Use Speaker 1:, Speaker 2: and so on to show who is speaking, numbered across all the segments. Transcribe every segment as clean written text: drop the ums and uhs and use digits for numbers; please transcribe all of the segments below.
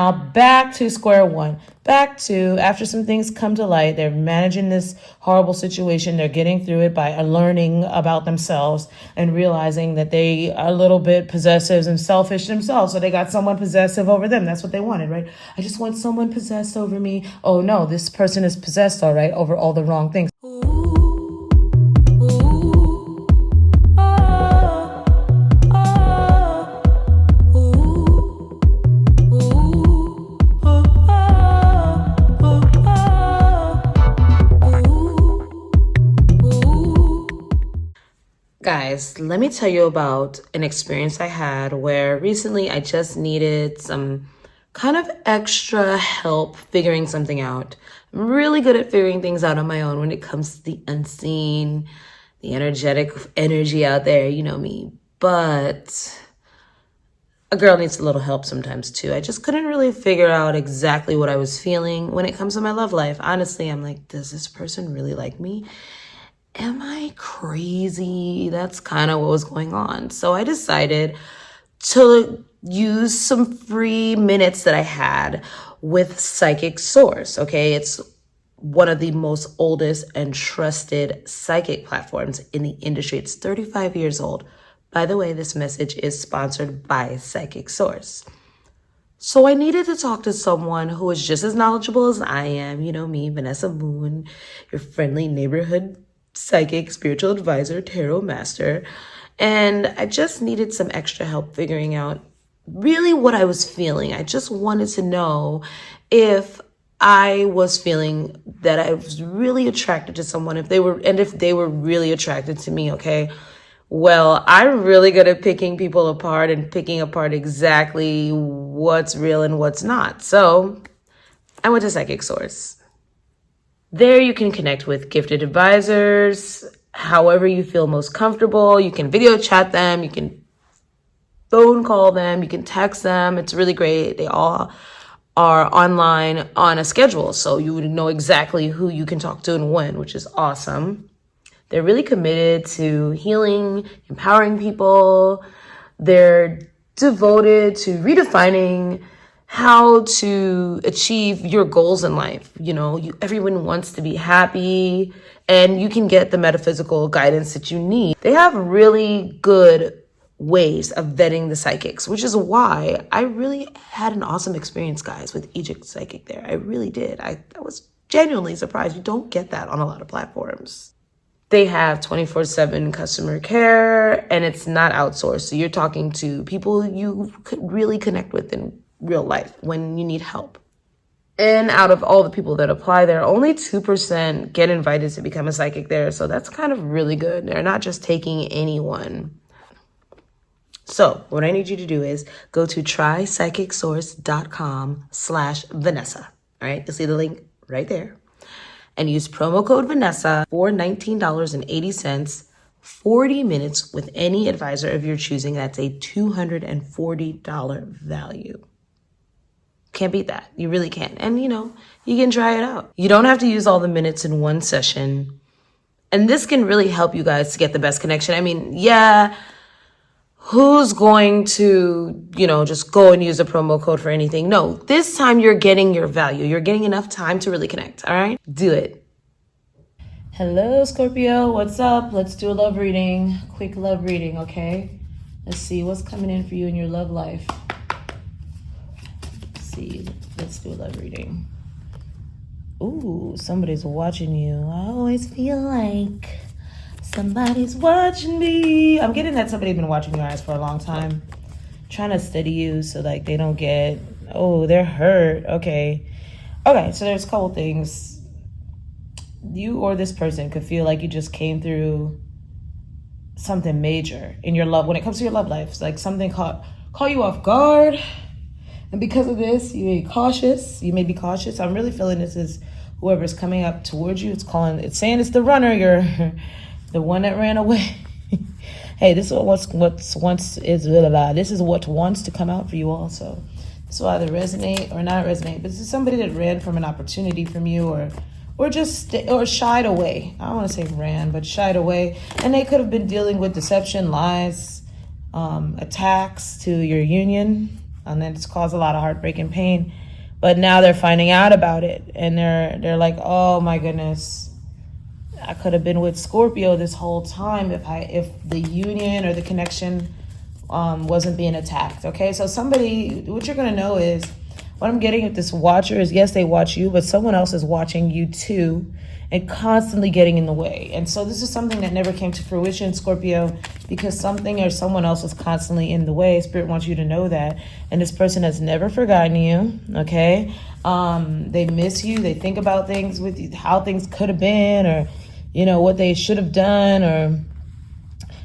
Speaker 1: Now back to square one. Back to after some things come to light, they're managing this horrible situation. They're getting through it by learning about themselves and realizing that they are a little bit possessive and selfish themselves. So they got someone possessive over them. That's what they wanted, right? I just want someone possessed over me. Oh no, this person is possessed, all right, over all the wrong things. Guys, let me tell you about an experience I had where recently I just needed some kind of extra help figuring something out. I'm really good at figuring things out on my own when it comes to the unseen, the energy out there, you know me. But a girl needs a little help sometimes too. I just couldn't really figure out exactly what I was feeling when it comes to my love life. Honestly, I'm like, does this person really like me? Am I crazy? That's kind of what was going on. So I decided to use some free minutes that I had with Psychic Source, okay? It's one of the most oldest and trusted psychic platforms in the industry. It's 35 years old. By the way, this message is sponsored by Psychic Source. So I needed to talk to someone who was just as knowledgeable as I am. You know me, Vanessa Moon, your friendly neighborhood psychic, spiritual advisor, tarot master. And I just needed some extra help figuring out really what I was feeling. I just wanted to know if I was feeling that I was really attracted to someone, if they were really attracted to me, okay? Well, I'm really good at picking people apart and picking apart exactly what's real and what's not. So I went to Psychic Source. There you can connect with gifted advisors, however you feel most comfortable. You can video chat them, you can phone call them, you can text them. It's really great. They all are online on a schedule, so you would know exactly who you can talk to and when, which is awesome. They're really committed to healing, empowering people. They're devoted to redefining how to achieve your goals in life. You know, everyone wants to be happy, and you can get the metaphysical guidance that you need. They have really good ways of vetting the psychics, which is why I really had an awesome experience, guys, with Egypt Psychic there. I really did. I was genuinely surprised. You don't get that on a lot of platforms. They have 24/7 customer care, and it's not outsourced. So you're talking to people you could really connect with in real life when you need help. And out of all the people that apply there, only 2% get invited to become a psychic there. So that's kind of really good. They're not just taking anyone. So what I need you to do is go to trypsychicsource.com/Vanessa. All right, you'll see the link right there. And use promo code Vanessa for $19.80, 40 minutes with any advisor of your choosing. That's a $240 value. Can't beat that. You really can't. And, you know, you can try it out. You don't have to use all the minutes in one session. And this can really help you guys to get the best connection. I mean, yeah, who's going to, you know, just go and use a promo code for anything? No, this time you're getting your value. You're getting enough time to really connect, all right? Do it. Hello, Scorpio. What's up? Let's do a love reading. Quick love reading, okay? Let's see what's coming in for you in your love life. Let's do a love reading. Ooh, somebody's watching you. I always feel like somebody's watching me. I'm getting that somebody's been watching your eyes for a long time. Trying to steady you so like they don't get, oh, they're hurt. Okay, so there's a couple things. You or this person could feel like you just came through something major in your love. When it comes to your love life, it's like something caught you off guard. And because of this, you may be cautious. I'm really feeling this is whoever's coming up towards you. It's saying it's the runner. You're the one that ran away. Hey, this is what wants to come out for you also. This will either resonate or not resonate. But this is somebody that ran from an opportunity from you or shied away. I don't want to say ran, but shied away. And they could have been dealing with deception, lies, attacks to your union. and then it's caused a lot of heartbreak and pain. But now they're finding out about it, and they're like, oh my goodness, I could have been with Scorpio this whole time if the union or the connection wasn't being attacked. Okay, so somebody, what you're gonna know is, what I'm getting at this watcher is, yes, they watch you, but someone else is watching you too, and constantly getting in the way. And so this is something that never came to fruition, Scorpio, because something or someone else was constantly in the way. Spirit wants you to know that. And this person has never forgotten you, okay? They miss you. They think about things with you, how things could have been, or, you know, what they should have done, or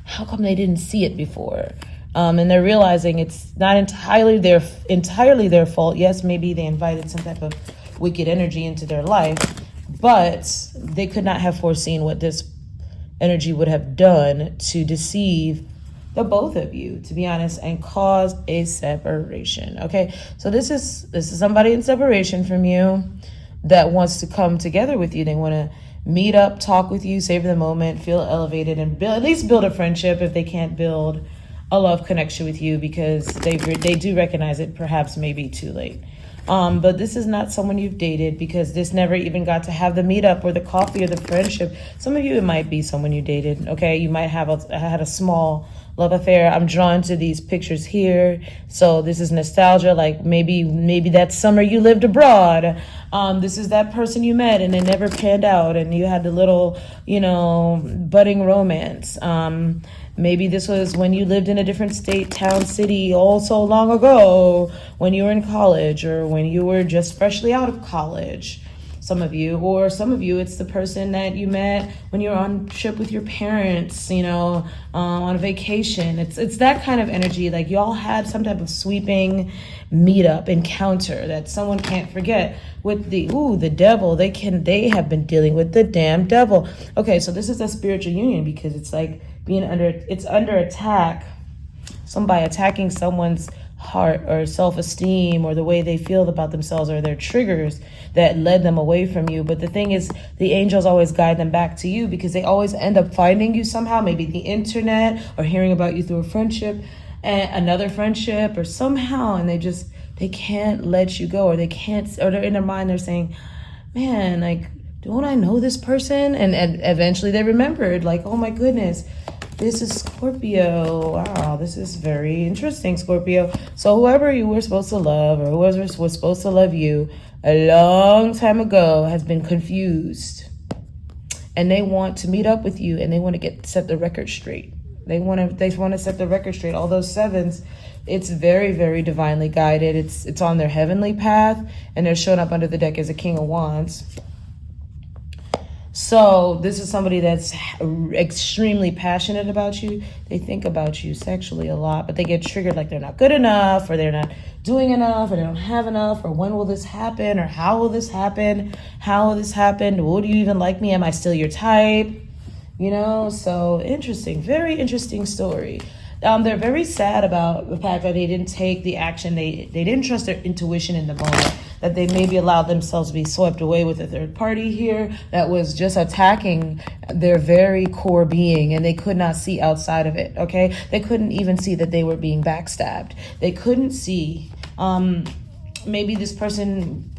Speaker 1: how come they didn't see it before. And they're realizing it's not entirely their fault. Yes, maybe they invited some type of wicked energy into their life, but they could not have foreseen what this energy would have done to deceive the both of you, to be honest, and cause a separation. Okay, so this is somebody in separation from you that wants to come together with you. They want to meet up, talk with you, savor the moment, feel elevated, and at least build a friendship if they can't build a love connection with you, because they do recognize it perhaps maybe too late. But this is not someone you've dated, because this never even got to have the meetup or the coffee or the friendship. Some of you, it might be someone you dated, okay? You might have had a small love affair. I'm drawn to these pictures here. So this is nostalgia, like maybe that summer you lived abroad. This is that person you met and it never panned out, and you had the little, budding romance. Maybe this was when you lived in a different state, town, city, all so long ago, when you were in college, or when you were just freshly out of college. Some of you, it's the person that you met when you were on trip with your parents, on a vacation. It's that kind of energy. Like y'all had some type of sweeping meetup encounter that someone can't forget with the devil. They have been dealing with the damn devil. Okay, so this is a spiritual union, because it's like it's under attack. Somebody attacking someone's heart or self-esteem or the way they feel about themselves, or their triggers that led them away from you. But the thing is, the angels always guide them back to you, because they always end up finding you somehow, maybe the internet or hearing about you through a friendship and another friendship or somehow, and they can't let you go, or they can't, or they're in their mind, they're saying, man, like, don't I know this person? And eventually they remembered, like, oh my goodness, this is Scorpio. Wow, this is very interesting, Scorpio. So whoever you were supposed to love, or whoever was supposed to love you a long time ago, has been confused. And they want to meet up with you, and they want to set the record straight. They want to set the record straight. All those sevens, it's very, very divinely guided. It's on their heavenly path, and they're showing up under the deck as a King of Wands. So this is somebody that's extremely passionate about you. They think about you sexually a lot, but they get triggered like they're not good enough, or they're not doing enough, or they don't have enough, or when will this happen, or how will this happen? How will this happen? Would you even like me? Am I still your type? So interesting, very interesting story. They're very sad about the fact that they didn't take the action. They didn't trust their intuition in the moment, that they maybe allowed themselves to be swept away with a third party here that was just attacking their very core being, and they could not see outside of it, okay? They couldn't even see that they were being backstabbed. They couldn't see, maybe this person,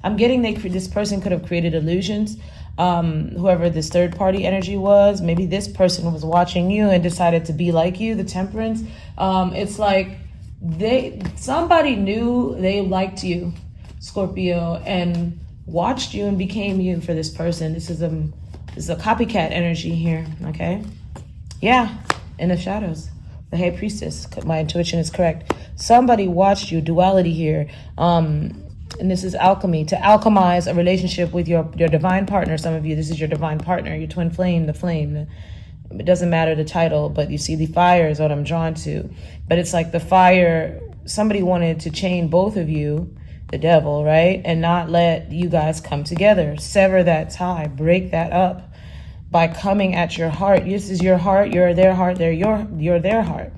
Speaker 1: this person could have created illusions. Whoever this third party energy was, maybe this person was watching you and decided to be like you, the Temperance. It's like somebody knew they liked you, Scorpio, and watched you and became you for this person. This is a copycat energy here, okay? Yeah, in the shadows. The High Priestess, my intuition is correct. Somebody watched you, duality here. And this is alchemy, to alchemize a relationship with your divine partner. Some of you, this is your divine partner, your twin flame, the flame. It doesn't matter the title, but you see the fire is what I'm drawn to. But it's like the fire, somebody wanted to chain both of you, the devil, right? And not let you guys come together. Sever that tie, break that up by coming at your heart. This is your heart, you're their heart, you're their heart.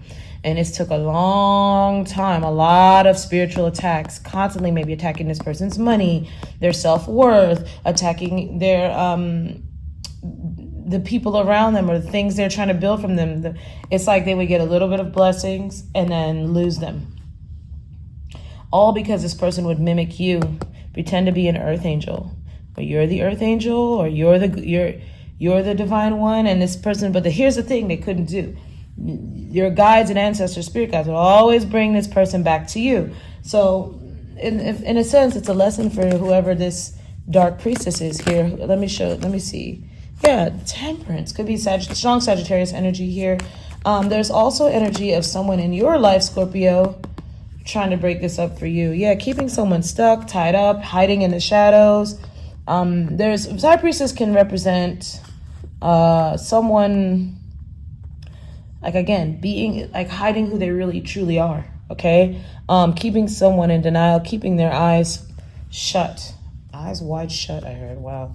Speaker 1: And it took a long time, a lot of spiritual attacks, constantly maybe attacking this person's money, their self-worth, attacking their the people around them, or the things they're trying to build from them. It's like they would get a little bit of blessings and then lose them. all because this person would mimic you, pretend to be an earth angel, or you're the earth angel, or you're the divine one, and this person. But here's the thing they couldn't do. Your guides and ancestors, spirit guides, will always bring this person back to you. So in a sense, it's a lesson for whoever this dark priestess is here. Let me see. Yeah, temperance could be strong Sagittarius energy here. There's also energy of someone in your life, Scorpio, trying to break this up for you. Yeah, keeping someone stuck, tied up, hiding in the shadows. High priestess can represent someone, like, again, being like hiding who they really truly are. Okay, keeping someone in denial, keeping their eyes wide shut. I heard, wow.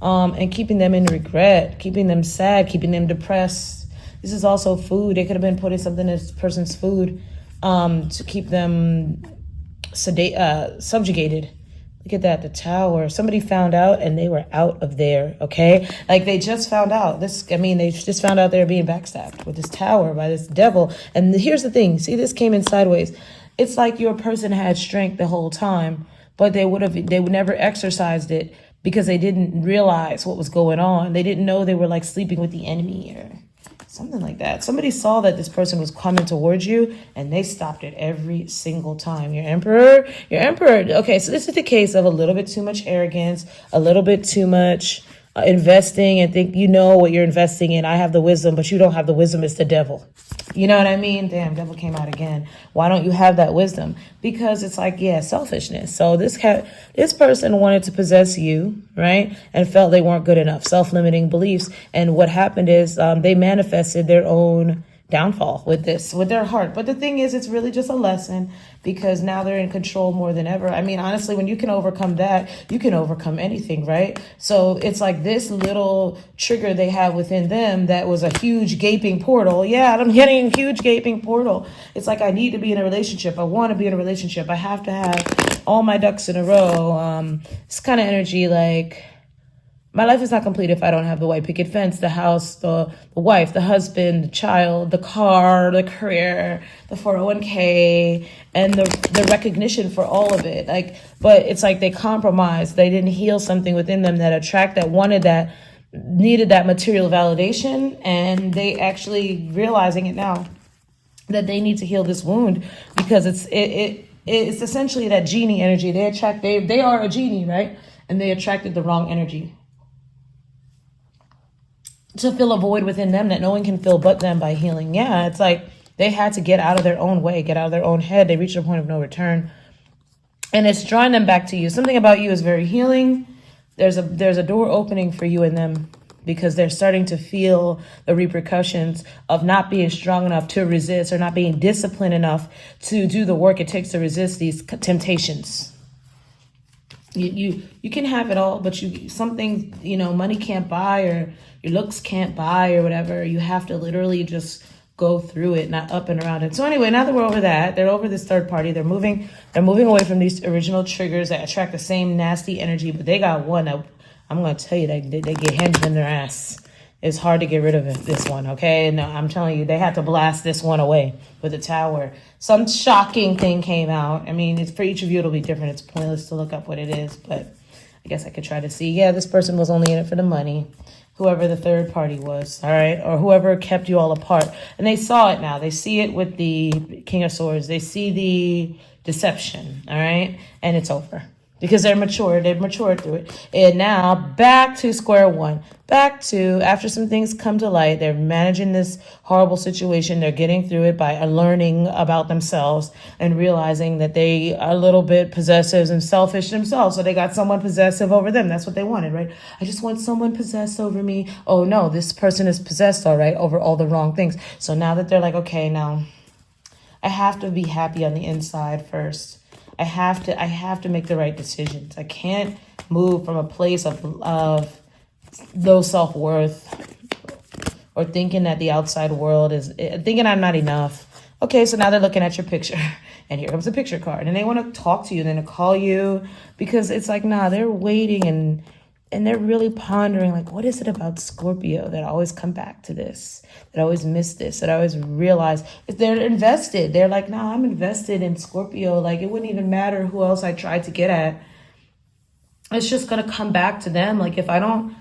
Speaker 1: And keeping them in regret, keeping them sad, keeping them depressed. This is also food. They could have been putting something in this person's food to keep them subjugated. Look at that, the tower. Somebody found out and they were out of there, okay? Like they just found out. They just found out they were being backstabbed with this tower by this devil. And here's the thing. See, this came in sideways. It's like your person had strength the whole time, but they would never exercised it because they didn't realize what was going on. They didn't know they were like sleeping with the enemy or something like that. Somebody saw that this person was coming towards you and they stopped it every single time. Your emperor. Okay, so this is the case of a little bit too much arrogance, a little bit too much investing and think you know what you're investing in. I have the wisdom, but you don't have the wisdom. It's the devil. You know what I mean? Damn, devil came out again. Why don't you have that wisdom? Because it's like, yeah, selfishness. So this person wanted to possess you, right? And felt they weren't good enough. Self-limiting beliefs. And what happened is they manifested their own downfall with their heart. But the thing is, it's really just a lesson because now they're in control more than ever. I mean, honestly, when you can overcome that, you can overcome anything, right? So it's like this little trigger they have within them that was a huge gaping portal. Yeah, I'm getting a huge gaping portal. It's like, I need to be in a relationship. I want to be in a relationship. I have to have all my ducks in a row. It's kind of energy like, my life is not complete if I don't have the white picket fence, the house, the wife, the husband, the child, the car, the career, the 401k, and the recognition for all of it. But it's like they compromised. They didn't heal something within them that needed that material validation, and they actually realizing it now that they need to heal this wound because it's essentially that genie energy. They are a genie, right? And they attracted the wrong energy to fill a void within them that no one can fill but them by healing. Yeah, it's like they had to get out of their own way, get out of their own head. They reached a point of no return. And it's drawing them back to you. Something about you is very healing. There's a door opening for you and them because they're starting to feel the repercussions of not being strong enough to resist or not being disciplined enough to do the work it takes to resist these temptations. You can have it all, but something, money can't buy or your looks can't buy or whatever. You have to literally just go through it, not up and around it. So anyway, now that we're over that, they're over this third party. They're moving away from these original triggers that attract the same nasty energy, but they got one that I'm going to tell you that they get handed in their ass. It's hard to get rid of this one, okay? No, I'm telling you, they had to blast this one away with the tower. Some shocking thing came out. I mean, for each of you, it'll be different. It's pointless to look up what it is, but I guess I could try to see. Yeah, this person was only in it for the money, whoever the third party was, all right? Or whoever kept you all apart. And they saw it now. They see it with the King of Swords. They see the deception, all right? And it's over. Because they've matured through it. And now back to square one. After some things come to light, they're managing this horrible situation. They're getting through it by learning about themselves and realizing that they are a little bit possessive and selfish themselves. So they got someone possessive over them. That's what they wanted, right? I just want someone possessed over me. Oh no, this person is possessed, all right, over all the wrong things. So now that they're like, okay, now I have to be happy on the inside first. I have to make the right decisions. I can't move from a place of low self-worth or thinking that the outside world is thinking I'm not enough. Okay, so now they're looking at your picture and here comes a picture card and they want to talk to you, then to call you because it's like, nah, they're waiting and And they're really pondering, like, what is it about Scorpio that I always come back to this, that I always miss this, that I always realize? If they're invested, they're like, no, I'm invested in Scorpio. Like, it wouldn't even matter who else I tried to get at. It's just going to come back to them. Like, if I don't,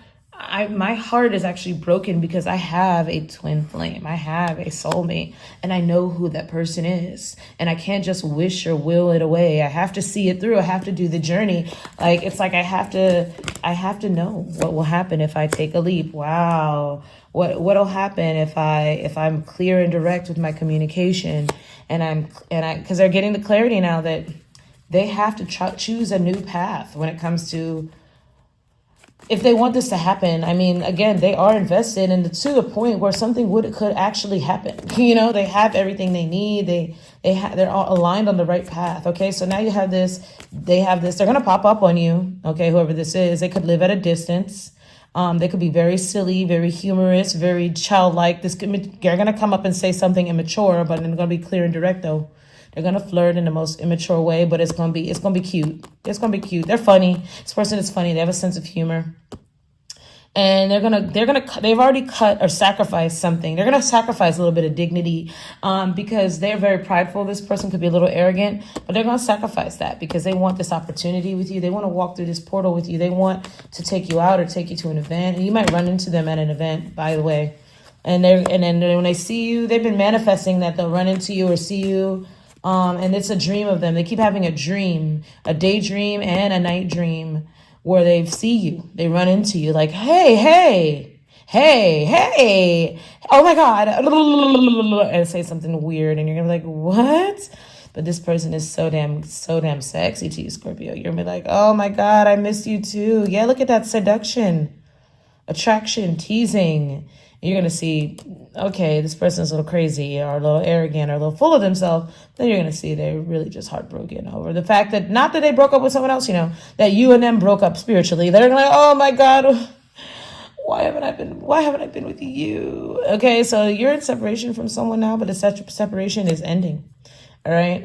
Speaker 1: my heart is actually broken because I have a twin flame. I have a soulmate, and I know who that person is. And I can't just wish or will it away. I have to see it through. I have to do the journey. Like, it's like I have to know what will happen if I take a leap. Wow. What'll happen if I'm clear and direct with my communication, because they're getting the clarity now that they have to choose a new path when it comes to, if they want this to happen. I mean, again, they are invested, and to the point where something could actually happen. You know, they have everything they need. They're all aligned on the right path. Okay, so now you have this. They have this. They're gonna pop up on you. Okay, whoever this is, they could live at a distance. They could be very silly, very humorous, very childlike. They're gonna come up and say something immature, but they're gonna be clear and direct though. They're gonna flirt in the most immature way, but it's gonna be cute. It's gonna be cute. They're funny. This person is funny. They have a sense of humor, and they've already cut or sacrificed something. They're gonna sacrifice a little bit of dignity, because they're very prideful. This person could be a little arrogant, but they're gonna sacrifice that because they want this opportunity with you. They want to walk through this portal with you. They want to take you out or take you to an event, and you might run into them at an event, by the way. And then when they see you, they've been manifesting that they'll run into you or see you. And it's a dream of them. They keep having a dream, a daydream and a night dream where they see you. They run into you like, hey, oh my God, and say something weird. And you're going to be like, what? But this person is so damn sexy to you, Scorpio. You're going to be like, oh my God, I miss you too. Yeah, look at that seduction, attraction, teasing. You're going to see, okay, this person's a little crazy or a little arrogant or a little full of themselves. Then you're going to see they're really just heartbroken over the fact that, not that they broke up with someone else, that you and them broke up spiritually. They're like, oh my God, why haven't I been with you? Okay, so you're in separation from someone now, but the separation is ending. All right.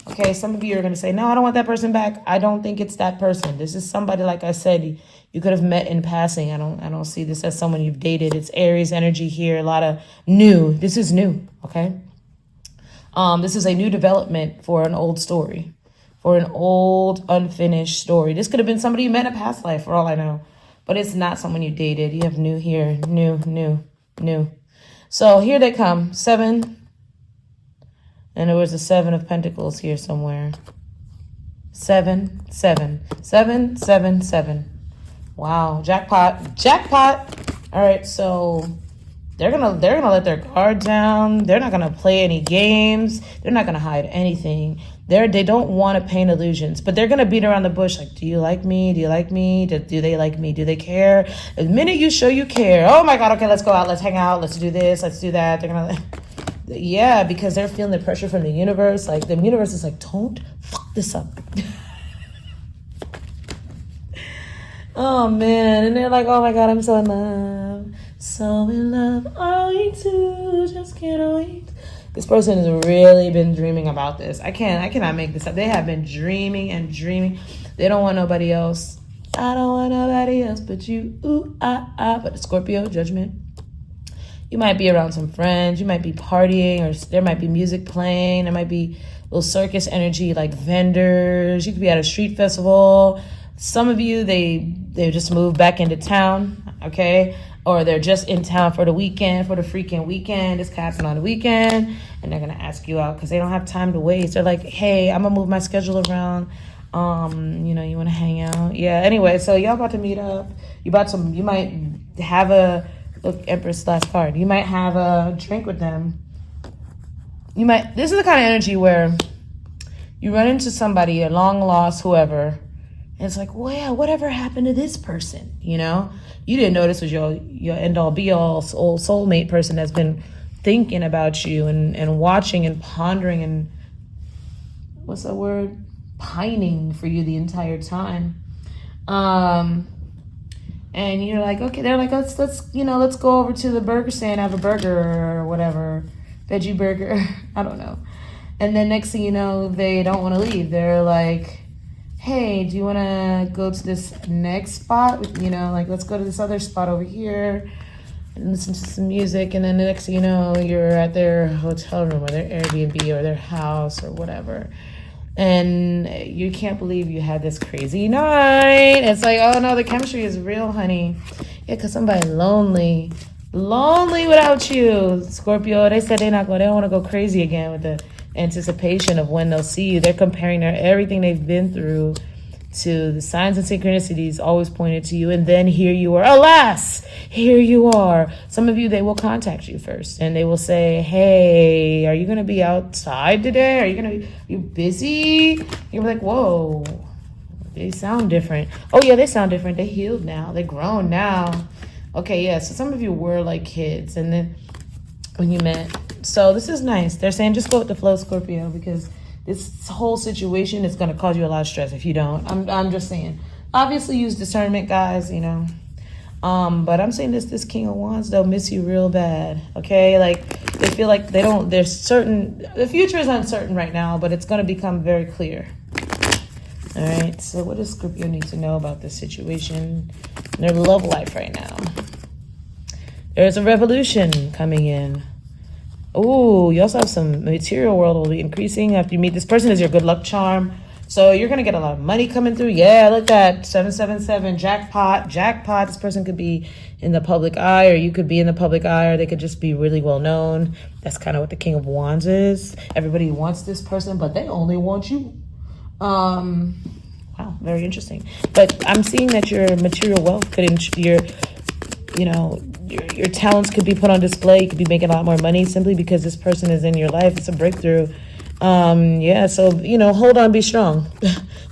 Speaker 1: Okay, some of you are going to say, no, I don't want that person back. I don't think it's that person. This is somebody, like I said, you could have met in passing. I don't see this as someone you've dated. It's Aries energy here. A lot of new. This is new, okay? This is a new development for an old story, for an old unfinished story. This could have been somebody you met in a past life, for all I know. But it's not someone you dated. You have new here. New. So here they come. 7. And there was a 7 of Pentacles here somewhere. 7. Wow, jackpot. All right, so they're gonna let their guard down. They're not gonna play any games. They're not gonna hide anything. They don't want to paint illusions, but they're gonna beat around the bush. Like, do you like me? Do you like me? Do they like me? Do they care? The minute you show you care, oh my God, okay, let's go out, let's hang out, let's do this, let's do that. They're gonna, yeah, because they're feeling the pressure from the universe. Like, the universe is like, don't fuck this up. Oh man, and they're like, oh my God, I'm so in love, are we two, just can't wait. This person has really been dreaming about this. I cannot make this up. They have been dreaming and dreaming. They don't want nobody else. I don't want nobody else but you. Ooh, But the Scorpio, judgment. You might be around some friends. You might be partying, or there might be music playing. There might be a little circus energy, like vendors. You could be at a street festival. Some of you, they just moved back into town, okay? Or they're just in town for the weekend, for the freaking weekend. It's happening on the weekend, and they're going to ask you out because they don't have time to waste. They're like, hey, I'm going to move my schedule around. You want to hang out? Yeah, anyway, so y'all about to meet up. You might have look, Empress last card. You might have a drink with them. This is the kind of energy where you run into somebody, a long lost whoever, and it's like, well, yeah, whatever happened to this person? You didn't know this was your end all be all old soulmate person that's been thinking about you and watching and pondering and what's that word? Pining for you the entire time. And you're like, okay, they're like, let's go over to the burger stand, have a burger or whatever, veggie burger, I don't know. And then next thing you know, they don't want to leave. They're like, hey, do you want to go to this next spot? You know, like, let's go to this other spot over here and listen to some music. And then the next thing you know, you're at their hotel room or their Airbnb or their house or whatever. And you can't believe you had this crazy night. It's like, oh no, the chemistry is real, honey. Yeah, because somebody lonely without you. Scorpio, they said they don't want to go crazy again with the anticipation of when they'll see you. They're comparing everything they've been through to the signs and synchronicities always pointed to you. And then here you are. Alas, here you are. Some of you, they will contact you first and they will say, hey, are you going to be outside today? Are you busy? You're like, whoa, they sound different. Oh yeah, they sound different. They healed now. They're grown now. Okay, yeah, so some of you were like kids and then when you met. So this is nice. They're saying just go with the flow, Scorpio, because this whole situation is going to cause you a lot of stress if you don't. I'm just saying. Obviously use discernment, guys, you know. But I'm saying this King of Wands, they'll miss you real bad, okay? Like, they feel like the future is uncertain right now, but it's going to become very clear. All right, so what does Scorpio need to know about this situation in their love life right now? There's a revolution coming in. Oh, you also have some material world will be increasing after you meet this person as your good luck charm. So you're going to get a lot of money coming through. Yeah, look at that. 777, jackpot. This person could be in the public eye, or you could be in the public eye, or they could just be really well known. That's kind of what the King of Wands is. Everybody wants this person, but they only want you. Wow, very interesting. But I'm seeing that your material wealth could, your talents could be put on display. You could be making a lot more money simply because this person is in your life. It's a breakthrough. Yeah, so, hold on, be strong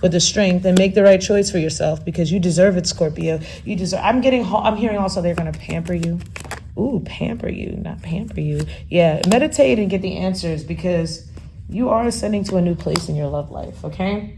Speaker 1: with the strength and make the right choice for yourself because you deserve it, Scorpio. You deserve. I'm hearing also they're going to pamper you. Ooh, pamper you, not pamper you. Yeah, meditate and get the answers because you are ascending to a new place in your love life, okay?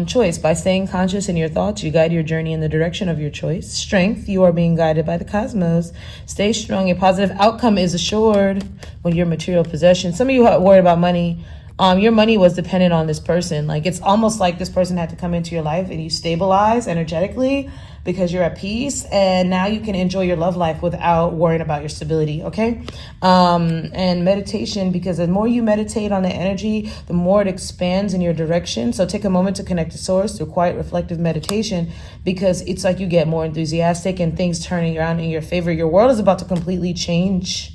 Speaker 1: Choice. By staying conscious in your thoughts, you guide your journey in the direction of your choice. Strength. You are being guided by the cosmos. Stay strong. A positive outcome is assured when your material possession. Some of you are worried about money. Your money was dependent on this person. Like, it's almost like this person had to come into your life and you stabilize energetically because you're at peace. And now you can enjoy your love life without worrying about your stability. Okay. And meditation, because the more you meditate on the energy, the more it expands in your direction. So take a moment to connect to source through quiet, reflective meditation, because it's like you get more enthusiastic and things turning around in your favor. Your world is about to completely change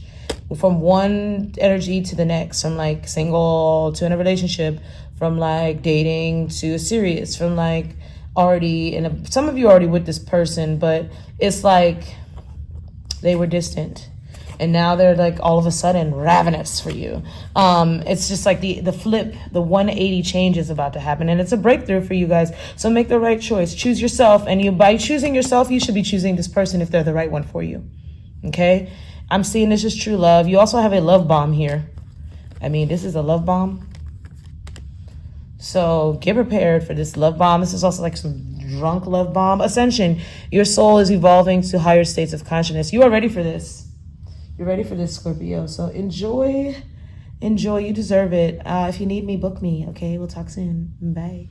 Speaker 1: from one energy to the next, from like single to in a relationship, from like dating to serious, from like already some of you are already with this person, but it's like they were distant and now they're like all of a sudden ravenous for you. It's just like the flip, the 180 change is about to happen, and it's a breakthrough for you guys. So make the right choice, choose yourself, and by choosing yourself, you should be choosing this person if they're the right one for you. Okay, I'm seeing this is true love. You also have a love bomb here. I mean, this is a love bomb. So get prepared for this love bomb. This is also like some drunk love bomb. Ascension. Your soul is evolving to higher states of consciousness. You are ready for this. You're ready for this, Scorpio. So enjoy. You deserve it. If you need me, book me. Okay, we'll talk soon. Bye.